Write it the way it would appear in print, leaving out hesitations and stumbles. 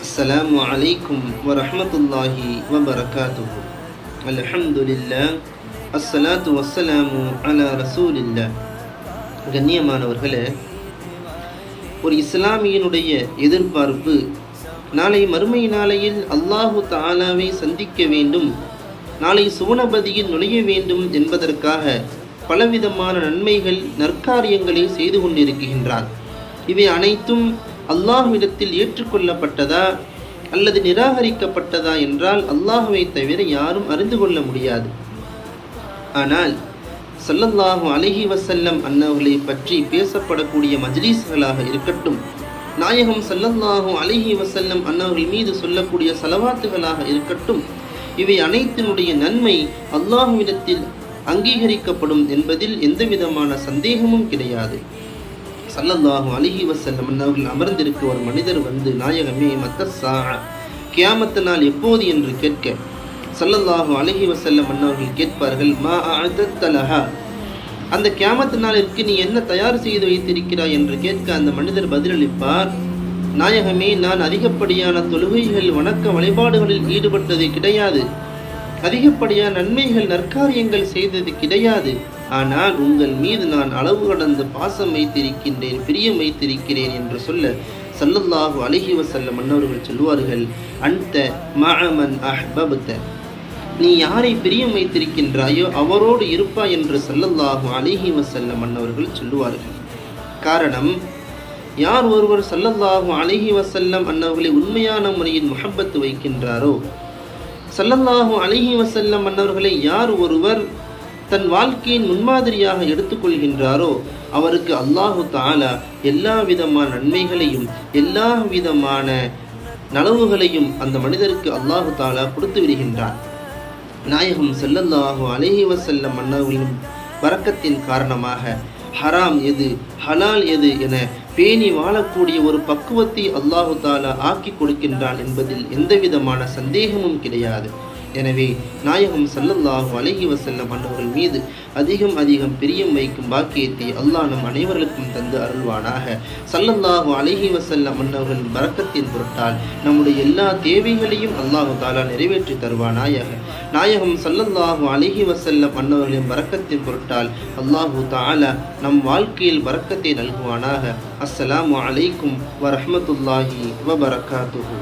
அஸ்ஸலாமு அலைக்கும் வரஹ்மத்துல்லாஹி வபரகாத்துஹு. அல்ஹம்துலில்லாஹ், அஸ்ஸலாத்து வஸ்ஸலாமு அலா ரசூலில்லாஹ். கண்ணியமானவர்களே, ஒரு இஸ்லாமியனுடைய எதிர்பார்ப்பு நாளை மறுமை நாளையில் அல்லாஹு தஆலாவை சந்திக்க வேண்டும், நாளை சுவனபதியில் நுழைய வேண்டும் என்பதற்காக பலவிதமான நன்மைகள் நற்காரியங்களை செய்து கொண்டிருக்கின்றார். இவை அனைத்தும் அல்லாஹ்விடத்தில் ஏற்றுக்கொள்ளப்பட்டதா அல்லது நிராகரிக்கப்பட்டதா என்றால் அல்லாஹ்வை தவிர யாரும் அறிந்து கொள்ள முடியாது. ஆனால் ஸல்லல்லாஹு அலைஹி வஸல்லம் அன்னவர்களை பற்றி பேசப்படக்கூடிய மஜ்லிஸ்களாக இருக்கட்டும், நாயகம் ஸல்லல்லாஹு அலைஹி வஸல்லம் அன்னவர்கள் மீது சொல்லக்கூடிய ஸலவாத்துகளாக இருக்கட்டும், இவை அனைத்தினுடைய நன்மை அல்லாஹ்விடத்தில் அங்கீகரிக்கப்படும் என்பதில் எந்தவிதமான சந்தேகமும் கிடையாது. ஸல்லல்லாஹு அலைஹி வஸல்லம் அன்னவர்கள் அமர்ந்திருக்க ஒரு மனிதர் வந்து, நாயகமே மத்தஸ்ஸா, கியாமத் நாள் எப்போது என்று கேட்க, ஸல்லல்லாஹு அலைஹி வஸல்லம் அன்னவர்கள் கேட்பார்கள், மா அஅதத்த லஹா, அந்த கியாமத் நாளிற்கு நீ என்ன தயார் செய்து வைத்திருக்கிறாய் என்று கேட்க அந்த மனிதர் பதிலளிப்பார், நாயகமே, நான் அதிகப்படியான தொழுகைகள் வணக்க வழிபாடுகளில் ஈடுபட்டது கிடையாது, அதிகப்படியான நன்மைகள் நற்காரியங்கள் செய்தது கிடையாது, ஆனால் உங்கள் மீது நான் அளவு கடந்த பாசம் வைத்திருக்கின்றேன், பிரியம் வைத்திருக்கிறேன் என்று சொல்ல ஸல்லல்லாஹு அலைஹி வஸல்லம் அன்னவர்கள் சொல்வார்கள், அன்த மஅமன் அஹ்பப்த, நீ யாரை பிரியம் வைத்திருக்கின்றாயோ அவரோடு இருப்பாய் என்று ஸல்லல்லாஹு அலைஹி வஸல்லம் அன்னவர்கள் சொல்லுவார்கள். காரணம், யார் ஒருவர் ஸல்லல்லாஹு அலைஹி வஸல்லம் அன்னவர்களை உண்மையான முறையில் முஹப்பத் வைக்கின்றாரோ, ஸல்லல்லாஹு அலைஹி வஸல்லம் அன்னவர்களை யார் ஒருவர் தன் வாழ்க்கையின் முன்மாதிரியாக எடுத்துக்கொள்கின்றாரோ அவருக்கு அல்லாஹு தஆலா எல்லா விதமான நன்மைகளையும் எல்லா விதமான நலவுகளையும் அந்த மனிதருக்கு அல்லாஹு தஆலா கொடுத்து விடுகின்றார். நாயகம் ஸல்லல்லாஹு அலைஹி வஸல்லம் அன்னவர்களின் பரக்கத்தின் காரணமாக ஹராம் எது ஹலால் எது என பேணி வாழக்கூடிய ஒரு பக்குவத்தை அல்லாஹு தஆலா ஆக்கி கொடுக்கின்றான் என்பதில் எந்தவிதமான சந்தேகமும் கிடையாது. எனவே நாயகம் ஸல்லல்லாஹு அலைஹி வஸல்லம் அன்னவர்கள் மீது அதிகம் பிரியம் வைக்கும் பாக்கியத்தை அல்லாஹ் நம் அனைவருக்கும் தந்து அருள்வானாக. ஸல்லல்லாஹு அலைஹி வஸல்லம் அன்னவர்களின் பரக்கத்தின் பொருட்டால் நம்முடைய எல்லா தேவைகளையும் அல்லாஹு தஆலா நிறைவேற்றி தருவானாயாக. நாயகம் ஸல்லல்லாஹு அலைஹி வஸல்லம் அன்னவர்களின் பரக்கத்தின் பொருட்டால் அல்லாஹு தஆலா நம் வாழ்க்கையில் பரக்கத்தை நல்குவானாக. அஸ்ஸலாமு அலைக்கும் வரஹ்மத்துல்லாஹி வபரகாத்துஹு.